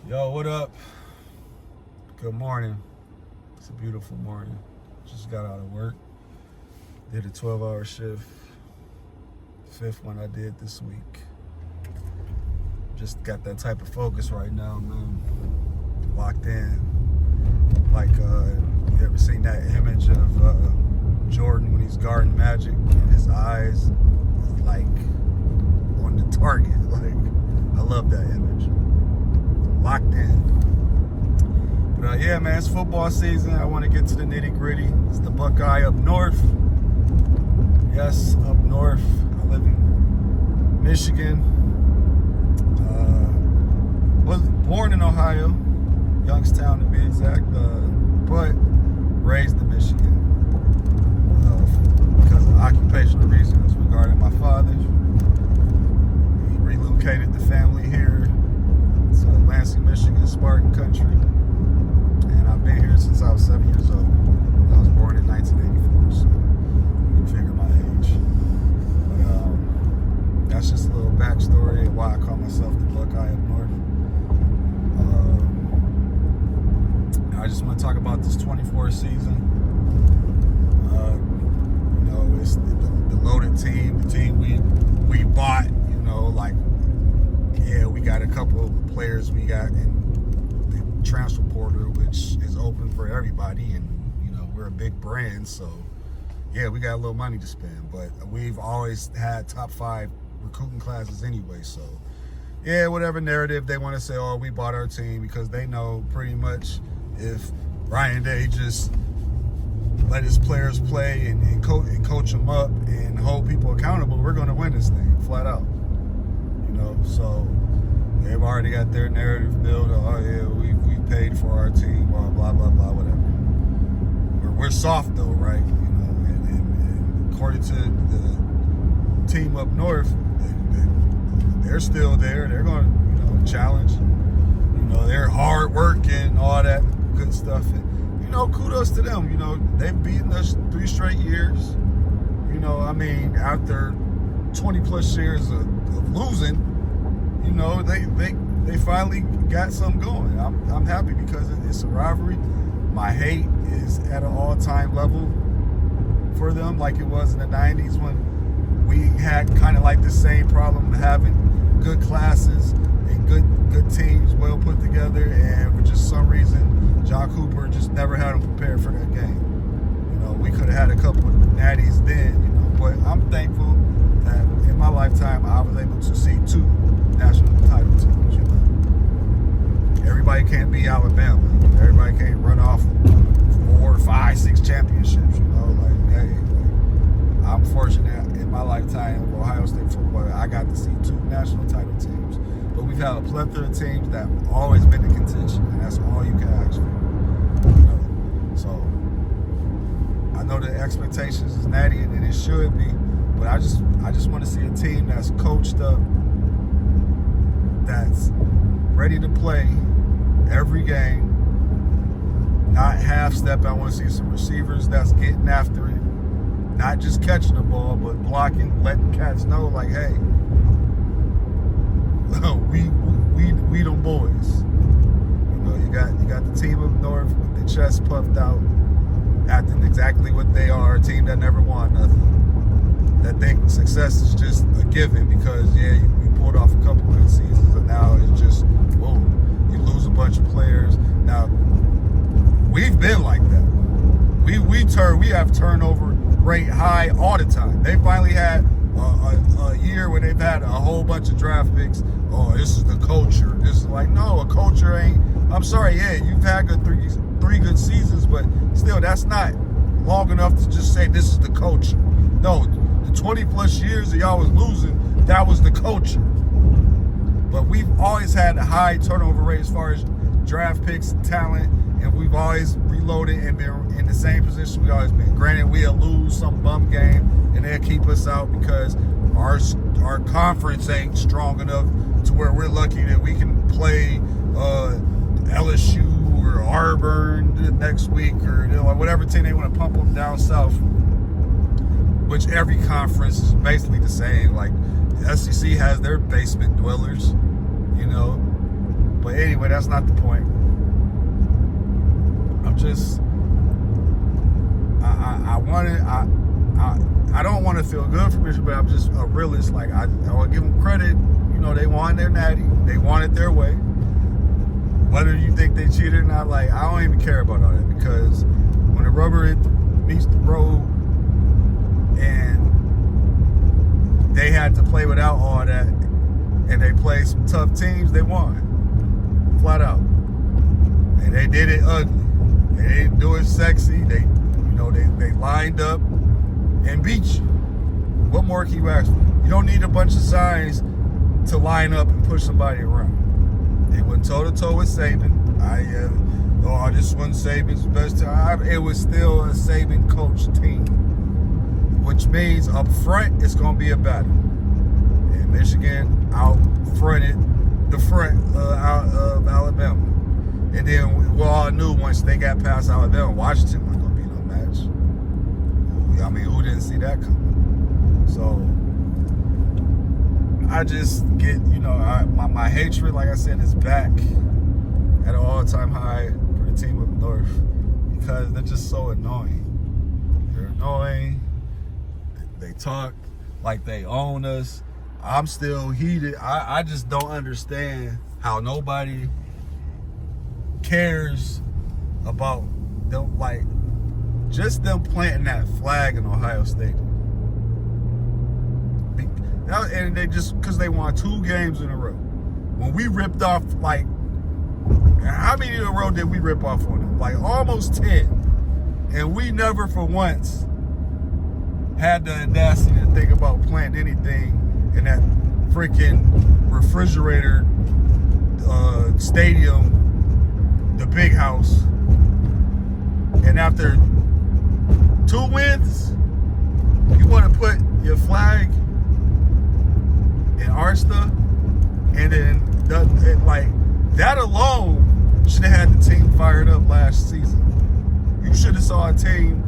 Yo, what up? Good morning. It's a beautiful morning. Just got out of work. Did a 12-hour shift. Fifth one I did this week. Just got that type of focus right now, man. Locked in. Like, you ever seen that image of Jordan when he's guarding Magic and his eyes like on the target? Like, I love that image. Locked in. But yeah, man, it's football season. I want to get to the nitty gritty. It's the Buckeye Up North. Yes, up north. I live in Michigan. Was born in Ohio, Youngstown to be exact, but raised in Michigan because of occupational reasons regarding my father. He relocated the family here to Lansing, Michigan, Spartan country, and I've been here since I was 7 years old. I was born in 1984, so you can figure my age. But that's just a little backstory of why I call myself the Buckeye Up North. I just want to talk about this 24 season. You know, it's the loaded team, the team we bought. You know, like, yeah, we got a couple of players we got in the transfer portal, which is open for everybody, and you know, we're a big brand, so yeah, we got a little money to spend. But we've always had top 5 recruiting classes anyway, so yeah, whatever narrative they want to say, oh, we bought our team, because they know pretty much if Ryan Day just let his players play and coach them up and hold people accountable, we're going to win this thing, flat out. You know, so they've already got their narrative built. Oh, yeah, we paid for our team, blah, blah, blah, blah, whatever. We're soft, though, right? You know, and according to the team up north, they're still there. They're going to, you know, challenge. You know, they're hard work and all that good stuff. And, you know, kudos to them. You know, they've beaten us 3 straight years. You know, I mean, after 20 plus years of losing, you know, they finally got something going. I'm happy because it's a rivalry. My hate is at an all-time level for them, like it was in the 90s when we had kind of like the same problem, having good classes and good teams, well put together, and for just some reason, John Cooper just never had them prepared for that game. You know, we could have had a couple of natties then, you know, but I'm thankful that in my lifetime I was able to see 2 national title teams. You know, everybody can't be Alabama. Everybody can't run off 4, 5, 6 championships. You know, like, hey, like, I'm fortunate in my lifetime of Ohio State football, I got to see 2 national title teams. But we've had a plethora of teams that have always been in contention, and that's all you can ask for. You know? So I know the expectations is natty, and it should be, but I just want to see a team that's coached up, that's ready to play every game, not half-step. I want to see some receivers that's getting after it, not just catching the ball, but blocking, letting cats know, like, hey, we them boys. You know, you got the team up north with the chest puffed out, acting exactly what they are, a team that never won nothing, that think success is just a given because, yeah, you pulled off a couple good seasons, and now it's just, whoa, you lose a bunch of players. Now, we've been like that. We have turnover rate high all the time. They finally had a year where they've had a whole bunch of draft picks. Oh, this is the culture. This is like, no, a culture ain't. I'm sorry, yeah, you've had three good seasons, but still, that's not long enough to just say this is the culture. No, the 20 plus years that y'all was losing, that was the culture. But we've always had a high turnover rate as far as draft picks and talent, and we've always reloaded and been in the same position we always been. Granted, we'll lose some bum game, and they'll keep us out because our conference ain't strong enough to where we're lucky that we can play LSU or Auburn next week, or, you know, whatever team they want to pump them down south, which every conference is basically the same. Like, the SEC has their basement dwellers, you know, but But anyway, that's not the point. I'm just, I don't want to feel good for Michigan, but I'm just a realist. Like, I want to give them credit. You know, they won their natty. They won it their way. Whether you think they cheated or not, like, I don't even care about all that, because when the rubber meets the road and they had to play without all that, and they played some tough teams, they won. Flat out. And they did it ugly. They didn't do it sexy. They lined up and beat you. What more can you ask for? You don't need a bunch of signs to line up and push somebody around. They went toe-to-toe with Saban. This one Saban's best time. It was still a Saban coach team, which means up front it's going to be a battle. And Michigan out fronted the front out of Alabama. And then we all knew once they got past Alabama, Washington wasn't going to be no match. I mean, who didn't see that coming? So I just get, my hatred, like I said, is back at an all-time high for the team up north, because they're just so annoying. They're annoying. They talk like they own us. I'm still heated. I just don't understand how nobody cares about them, like, just them planting that flag in Ohio State. And they just, because they won 2 games in a row. When we ripped off, like, how many in a row did we rip off on them? Like, almost 10. And we never for once had the audacity to think about planting anything in that freaking refrigerator stadium, the big house. And after 2 wins, you want to put your flag in our stuff, and then that alone should have had the team fired up last season. You should have saw a team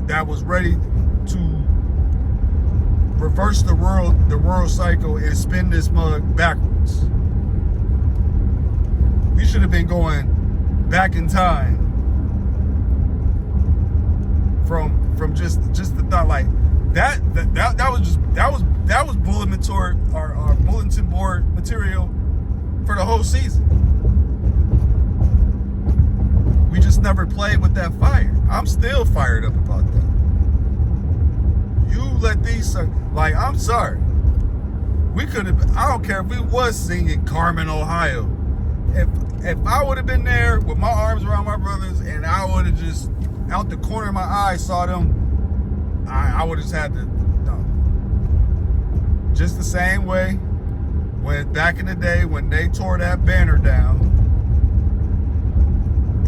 that was ready to reverse the world cycle and spin this mug backwards. We should have been going back in time from just the thought, like that was bulletin board material for the whole season. We just never played with that fire. I'm still fired up about that. You let these, like, I'm sorry. We could have, I don't care if we was singing Carmen, Ohio. If I would have been there with my arms around my brothers and I would have just, out the corner of my eye, saw them, I would have just had to, no. Just the same way when back in the day when they tore that banner down,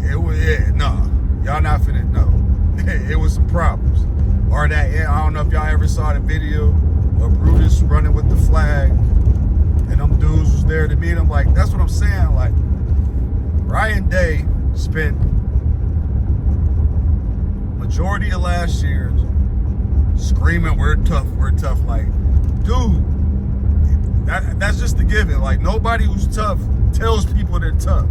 it was, y'all not finna know. It was some problems. Or that, I don't know if y'all ever saw the video of Brutus running with the flag and them dudes was there to meet him. Like, that's what I'm saying. Like, Ryan Day spent majority of last year screaming, we're tough. Like, dude, that's just a given. Like, nobody who's tough tells people they're tough.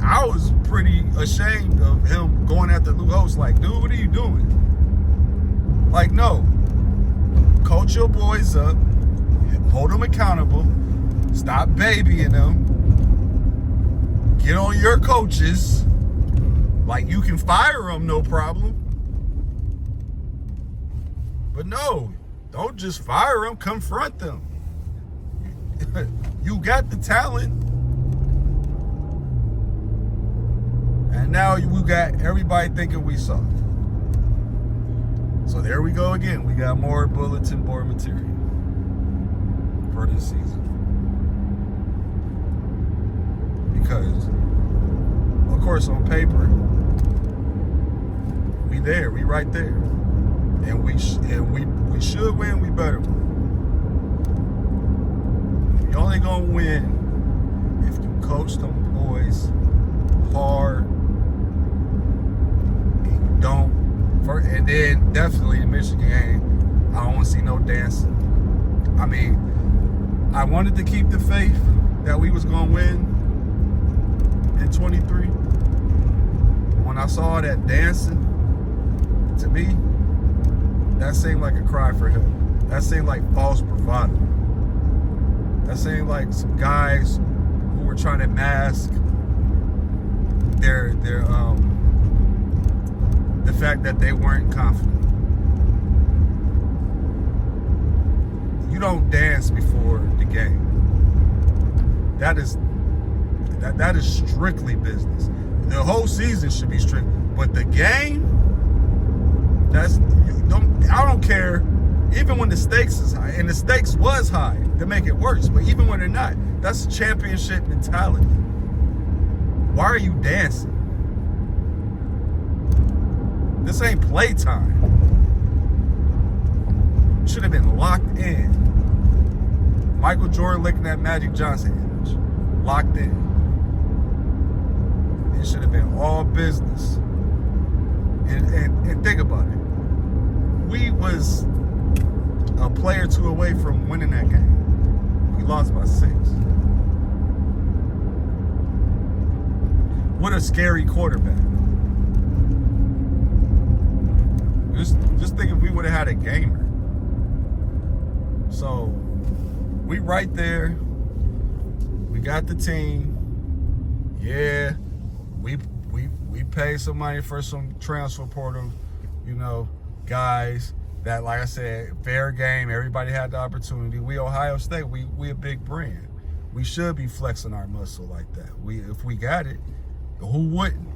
I was pretty ashamed of him going after Lou Holtz. Like, dude, what are you doing? Like, no. Coach your boys up. Hold them accountable. Stop babying them. Get on your coaches. Like, you can fire them, no problem. But no, don't just fire them. Confront them. You got the talent. And now we got everybody thinking we soft. So there we go again. We got more bulletin board material for this season. Because, of course, on paper, we there. We right there. And we should win. We better win. You're only gonna win if you coach them boys hard. And then definitely the Michigan game, I don't want to see no dancing. I mean, I wanted to keep the faith that we was going to win, in 23. When I saw that dancing, to me, that seemed like a cry for help. That seemed like false bravado. That seemed like some guys who were trying to mask the fact that they weren't confident. You don't dance before the game. That is strictly business. The whole season should be strict, but the game, I don't care. Even when the stakes is high, and the stakes was high to make it worse, but even when they're not, that's championship mentality. Why are you dancing? This ain't playtime. You should have been locked in. Michael Jordan licking that Magic Johnson image. Locked in. It should have been all business. And think about it. We was a player or two away from winning that game. We lost by 6. What a scary quarterback. Just think if we would have had a gamer. So we right there. We got the team. Yeah, we paid some money for some transfer portal, guys that, like I said, fair game. Everybody had the opportunity. We Ohio State. We a big brand. We should be flexing our muscle like that. If we got it, who wouldn't?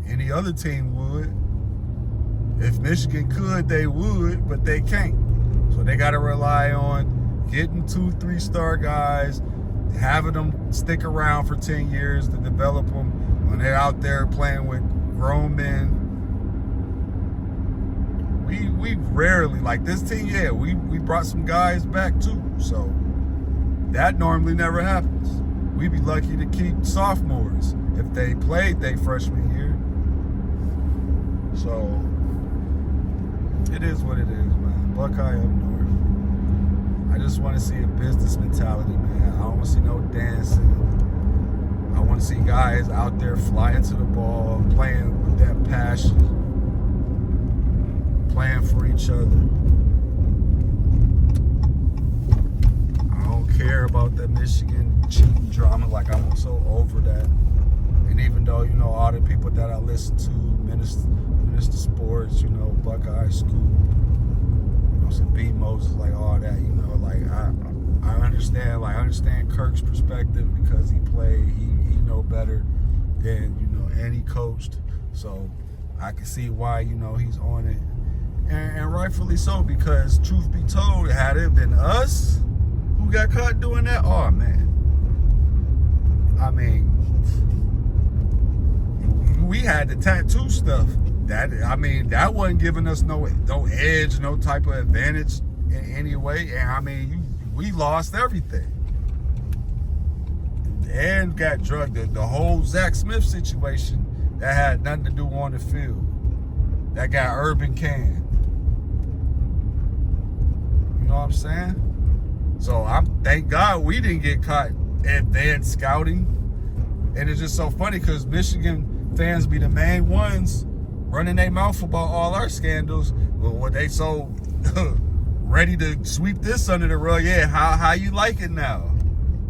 Any other team would. If Michigan could, they would, but they can't. So they got to rely on getting 2-3-star guys, having them stick around for 10 years to develop them when they're out there playing with grown men. We rarely, like this team, we brought some guys back too. So that normally never happens. We'd be lucky to keep sophomores if they played their freshman year. So it is what it is, man. Buckeye Up North. I just want to see a business mentality, man. I don't want to see no dancing. I want to see guys out there flying to the ball, playing with that passion, playing for each other. I don't care about that Michigan cheating drama. Like, I'm so over that. And even though, all the people that I listen to, Minister Sports, Buckeye School, some B Moses, like all that, I understand. I understand Kirk's perspective because he played, he know better than, and he coached. So I can see why, he's on it. And rightfully so, because truth be told, had it been us who got caught doing that, oh man. I mean, we had the tattoo stuff. That wasn't giving us no edge, no type of advantage in any way. And we lost everything. And got drugged. The whole Zach Smith situation that had nothing to do on the field. That got urban canned. You know what I'm saying? So thank God we didn't get caught advanced scouting. And it's just so funny because Michigan fans be the main ones running their mouth about all our scandals. Well, what they so ready to sweep this under the rug? Yeah, how you like it now?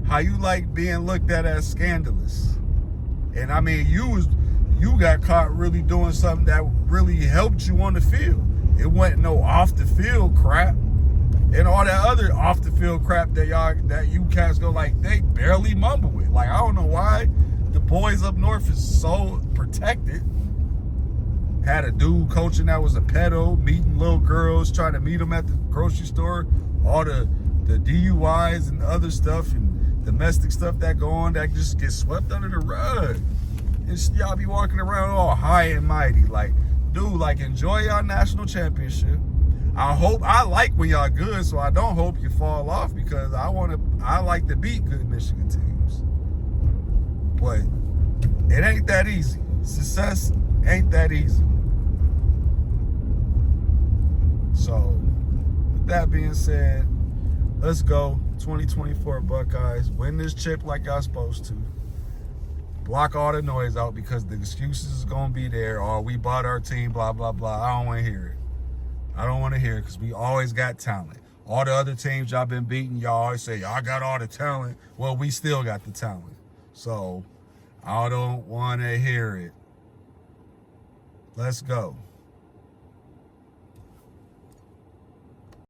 How you like being looked at as scandalous? And you got caught really doing something that really helped you on the field. It wasn't no off the field crap. And all that other off the field crap that you cats go like they barely mumble with. Like, I don't know why the boys up north is so protected. Had a dude coaching that was a pedo, meeting little girls, trying to meet them at the grocery store. All the DUIs and other stuff and domestic stuff that go on that just gets swept under the rug. And y'all be walking around all high and mighty. Like, dude, enjoy y'all national championship. I like when y'all good, so I don't hope you fall off because I like to beat good Michigan teams. But it ain't that easy. Success ain't that easy. So, with that being said, let's go. 2024 Buckeyes. Win this chip like y'all supposed to. Block all the noise out because the excuses is going to be there. Or we bought our team, blah, blah, blah. I don't want to hear it. I don't want to hear it because we always got talent. All the other teams y'all been beating, y'all always say, y'all got all the talent. Well, we still got the talent. So I don't want to hear it. Let's go.